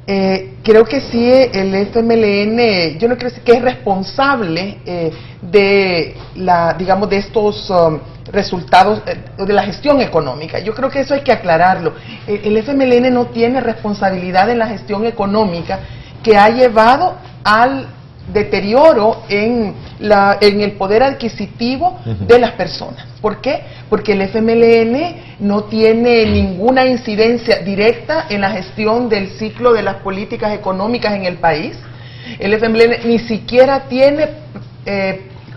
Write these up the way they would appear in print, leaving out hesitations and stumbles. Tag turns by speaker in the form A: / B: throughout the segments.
A: Creo que sí, el FMLN, yo no creo que es responsable de digamos, de estos resultados de la gestión económica. Yo creo que eso hay que aclararlo. El FMLN no tiene responsabilidad en la gestión económica que ha llevado al deterioro en el poder adquisitivo de las personas. ¿Por qué? Porque el FMLN no tiene ninguna incidencia directa en la gestión del ciclo de las políticas económicas en el país. El FMLN ni siquiera tiene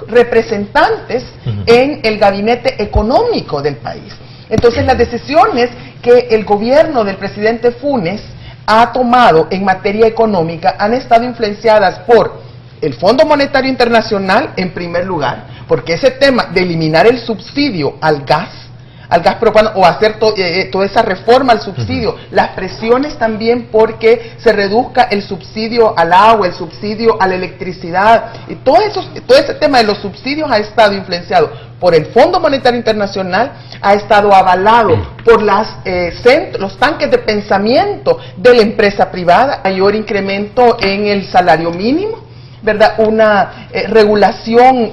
A: representantes en el gabinete económico del país. Entonces, las decisiones que el gobierno del presidente Funes ha tomado en materia económica han estado influenciadas por el Fondo Monetario Internacional, en primer lugar, porque ese tema de eliminar el subsidio al gas propano, o hacer toda esa reforma al subsidio, las presiones también porque se reduzca el subsidio al agua, el subsidio a la electricidad, y todo ese tema de los subsidios ha estado influenciado por el Fondo Monetario Internacional, ha estado avalado por los tanques de pensamiento de la empresa privada, mayor incremento en el salario mínimo, ¿verdad? Una regulación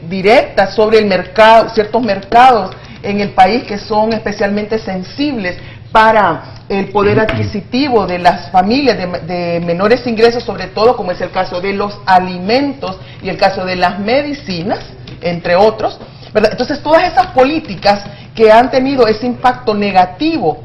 A: directa sobre el mercado, ciertos mercados en el país que son especialmente sensibles para el poder adquisitivo de las familias de menores ingresos, sobre todo, como es el caso de los alimentos y el caso de las medicinas, entre otros, ¿verdad? Entonces, todas esas políticas que han tenido ese impacto negativo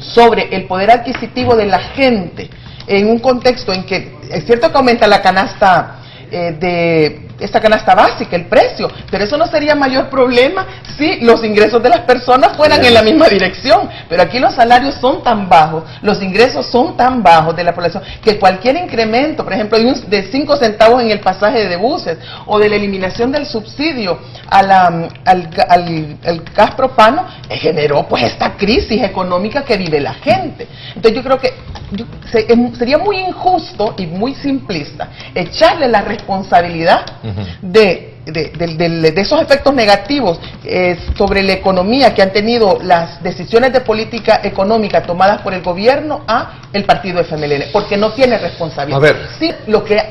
A: sobre el poder adquisitivo de la gente, en un contexto en que es cierto que aumenta la canasta de esta canasta básica, el precio, pero eso no sería mayor problema si los ingresos de las personas fueran en la misma dirección. Pero aquí los salarios son tan bajos, los ingresos son tan bajos de la población, que cualquier incremento, por ejemplo, de 5 centavos en el pasaje de buses, o de la eliminación del subsidio al gas propano, generó pues esta crisis económica que vive la gente. Entonces yo creo que sería muy injusto y muy simplista echarle la responsabilidad de esos efectos negativos sobre la economía que han tenido las decisiones de política económica tomadas por el gobierno a el partido FMLN, porque no tiene responsabilidad.
B: A ver.
A: Sí,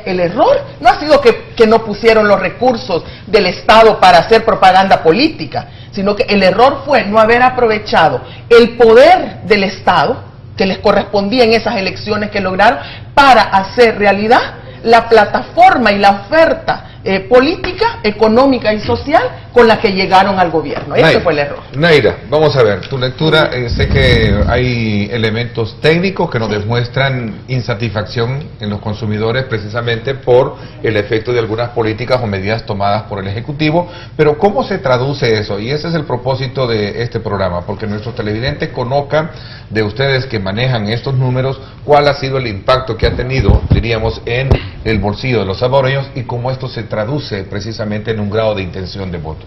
A: el error no ha sido que no pusieron los recursos del Estado para hacer propaganda política, sino que el error fue no haber aprovechado el poder del Estado que les correspondía en esas elecciones que lograron para hacer realidad la plataforma y la oferta política, económica y social con la que llegaron al gobierno. Ese fue el error.
B: Naira, vamos a ver, tu lectura, sé que hay elementos técnicos que nos demuestran insatisfacción en los consumidores precisamente por el efecto de algunas políticas o medidas tomadas por el Ejecutivo, pero ¿cómo se traduce eso? Y ese es el propósito de este programa, porque nuestros televidentes conozcan de ustedes que manejan estos números, cuál ha sido el impacto que ha tenido, diríamos, en el bolsillo de los salvadoreños y cómo esto se traduce precisamente en un grado de intención de votos.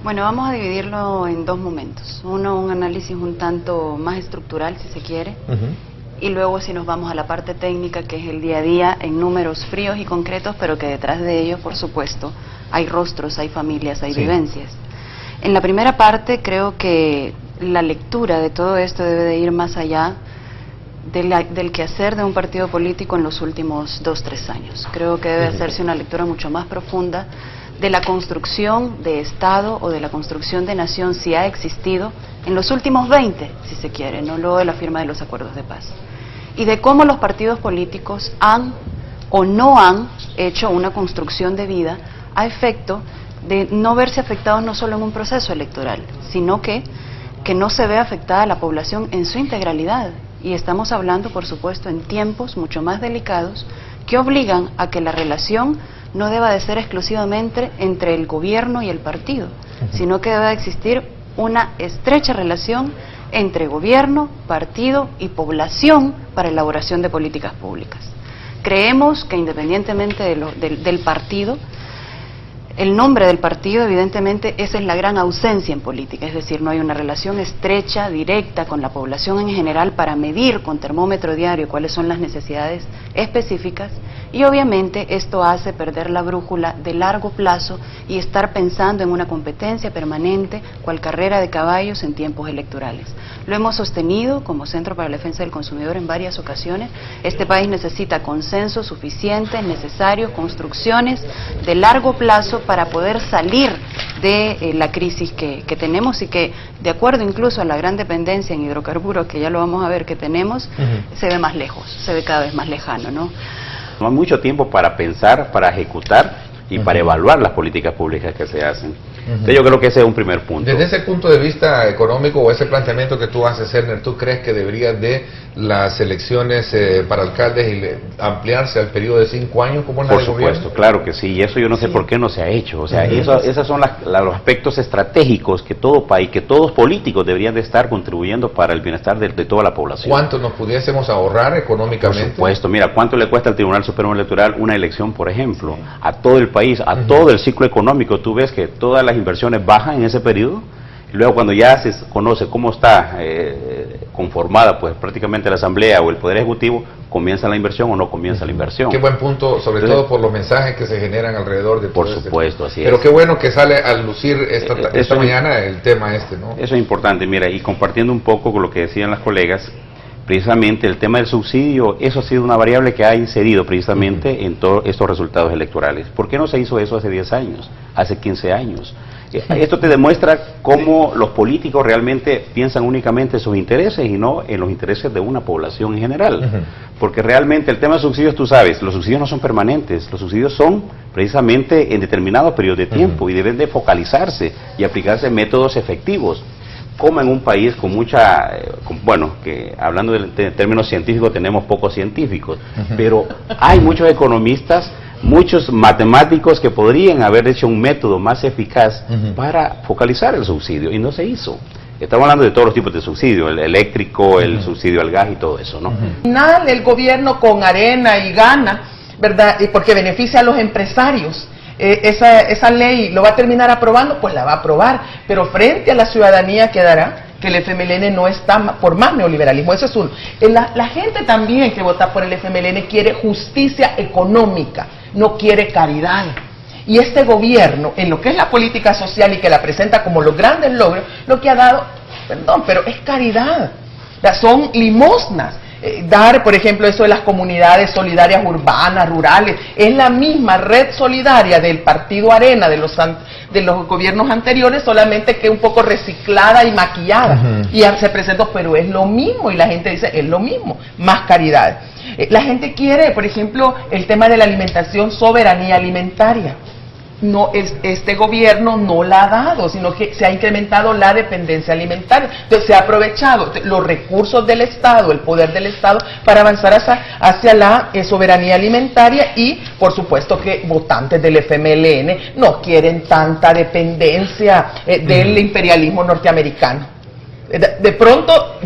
C: Bueno, vamos a dividirlo en dos momentos. Uno, un análisis un tanto más estructural, si se quiere, y luego si nos vamos a la parte técnica, que es el día a día, en números fríos y concretos, pero que detrás de ellos, por supuesto, hay rostros, hay familias, hay vivencias. En la primera parte, creo que la lectura de todo esto debe de ir más allá del quehacer de un partido político en los últimos 2-3 años. Creo que debe hacerse una lectura mucho más profunda de la construcción de Estado o de la construcción de nación, si ha existido, en los últimos 20, si se quiere, no luego de la firma de los acuerdos de paz. Y de cómo los partidos políticos han o no han hecho una construcción de vida a efecto de no verse afectados no solo en un proceso electoral, sino que no se ve afectada la población en su integralidad. Y estamos hablando, por supuesto, en tiempos mucho más delicados que obligan a que la relación no deba de ser exclusivamente entre el gobierno y el partido, sino que debe existir una estrecha relación entre gobierno, partido y población para elaboración de políticas públicas. Creemos que independientemente del partido, el nombre del partido, evidentemente, esa es la gran ausencia en política, es decir, no hay una relación estrecha, directa con la población en general para medir con termómetro diario cuáles son las necesidades específicas, y obviamente esto hace perder la brújula de largo plazo y estar pensando en una competencia permanente, cual carrera de caballos en tiempos electorales. Lo hemos sostenido como Centro para la Defensa del Consumidor en varias ocasiones. Este país necesita consensos suficientes, necesarios, construcciones de largo plazo para poder salir de la crisis que tenemos y que, de acuerdo incluso a la gran dependencia en hidrocarburos, que ya lo vamos a ver que tenemos, se ve más lejos, se ve cada vez más lejano, ¿no?
D: No hay mucho tiempo para pensar, para ejecutar y para evaluar las políticas públicas que se hacen. Entonces yo creo que ese es un primer punto.
B: Desde ese punto de vista económico o ese planteamiento que tú haces, Erner, ¿tú crees que deberían de las elecciones para alcaldes ampliarse al periodo de 5 años como en la
D: Por
B: de
D: supuesto,
B: gobierno?
D: claro que sí, y eso yo no sé por qué no se ha hecho. O sea, esos son los aspectos estratégicos que todo país, que todos políticos deberían de estar contribuyendo para el bienestar de toda la población.
B: ¿Cuánto nos pudiésemos ahorrar económicamente?
D: Por supuesto, mira, ¿cuánto le cuesta al Tribunal Supremo Electoral una elección, por ejemplo? A todo el país, a todo el ciclo económico. Tú ves que todas las inversiones bajan en ese periodo, y luego cuando ya se conoce cómo está conformada pues prácticamente la Asamblea o el Poder Ejecutivo, comienza la inversión o no comienza la inversión.
B: Qué buen punto, sobre todo por los mensajes que se generan alrededor de todo.
D: Por supuesto, así es.
B: Pero qué bueno que sale a lucir esta mañana el tema ¿no?
D: Eso es importante, mira, y compartiendo un poco con lo que decían las colegas, precisamente el tema del subsidio, eso ha sido una variable que ha incidido precisamente en todos estos resultados electorales. ¿Por qué no se hizo eso hace 10 años, hace 15 años? Esto te demuestra cómo los políticos realmente piensan únicamente en sus intereses y no en los intereses de una población en general. Porque realmente el tema de subsidios, tú sabes, los subsidios no son permanentes, los subsidios son precisamente en determinados periodos de tiempo y deben de focalizarse y aplicarse métodos efectivos. Como en un país con mucha, bueno, que hablando de términos científicos tenemos pocos científicos, pero hay muchos economistas, muchos matemáticos que podrían haber hecho un método más eficaz para focalizar el subsidio, y no se hizo. Estamos hablando de todos los tipos de subsidio, el eléctrico, el subsidio al gas y todo eso, ¿no?
A: Al final el gobierno con arena y gana, ¿verdad? Y porque beneficia a los empresarios. Esa ley lo va a terminar aprobando, pues la va a aprobar, pero frente a la ciudadanía quedará que el FMLN no está por más neoliberalismo. Eso es uno. La gente también que vota por el FMLN quiere justicia económica, no quiere caridad. Y este gobierno, en lo que es la política social y que la presenta como los grandes logros, lo que ha dado, perdón, pero es caridad, son limosnas. Dar, por ejemplo, eso de las comunidades solidarias urbanas, rurales, es la misma red solidaria del Partido Arena de los gobiernos anteriores, solamente que un poco reciclada y maquillada. Y se presentó, pero es lo mismo, y la gente dice, es lo mismo, más caridad. La gente quiere, por ejemplo, el tema de la alimentación, soberanía alimentaria. No, este gobierno no la ha dado, sino que se ha incrementado la dependencia alimentaria. Entonces se ha aprovechado los recursos del Estado, el poder del Estado, para avanzar hacia la soberanía alimentaria, y por supuesto que votantes del FMLN no quieren tanta dependencia del imperialismo norteamericano. De pronto,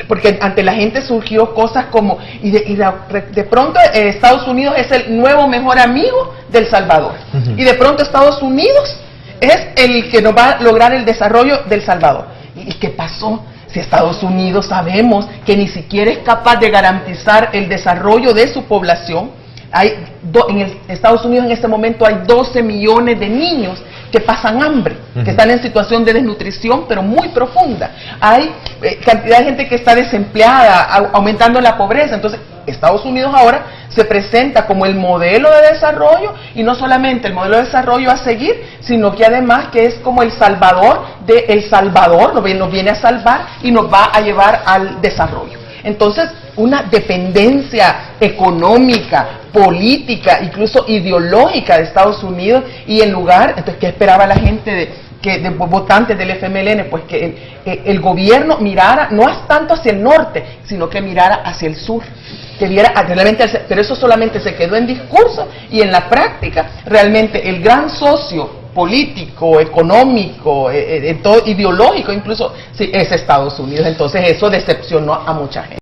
A: porque ante la gente surgió cosas como, de pronto Estados Unidos es el nuevo mejor amigo del Salvador, y de pronto Estados Unidos es el que nos va a lograr el desarrollo del Salvador. ¿Y qué pasó? Si Estados Unidos sabemos que ni siquiera es capaz de garantizar el desarrollo de su población. En Estados Unidos en este momento hay 12 millones de niños que pasan hambre, que están en situación de desnutrición, pero muy profunda. Hay cantidad de gente que está desempleada, aumentando la pobreza. Entonces, Estados Unidos ahora se presenta como el modelo de desarrollo, y no solamente el modelo de desarrollo a seguir, sino que además que es como el salvador de El Salvador, nos viene a salvar y nos va a llevar al desarrollo. Entonces, una dependencia económica, política, incluso ideológica de Estados Unidos, y en lugar, entonces, ¿qué esperaba la gente de votantes del FMLN? Pues que el gobierno mirara no tanto hacia el norte, sino que mirara hacia el sur, que viera realmente, pero eso solamente se quedó en discurso, y en la práctica realmente el gran socio político, económico, todo ideológico incluso, sí, es Estados Unidos. Entonces eso decepcionó a mucha gente.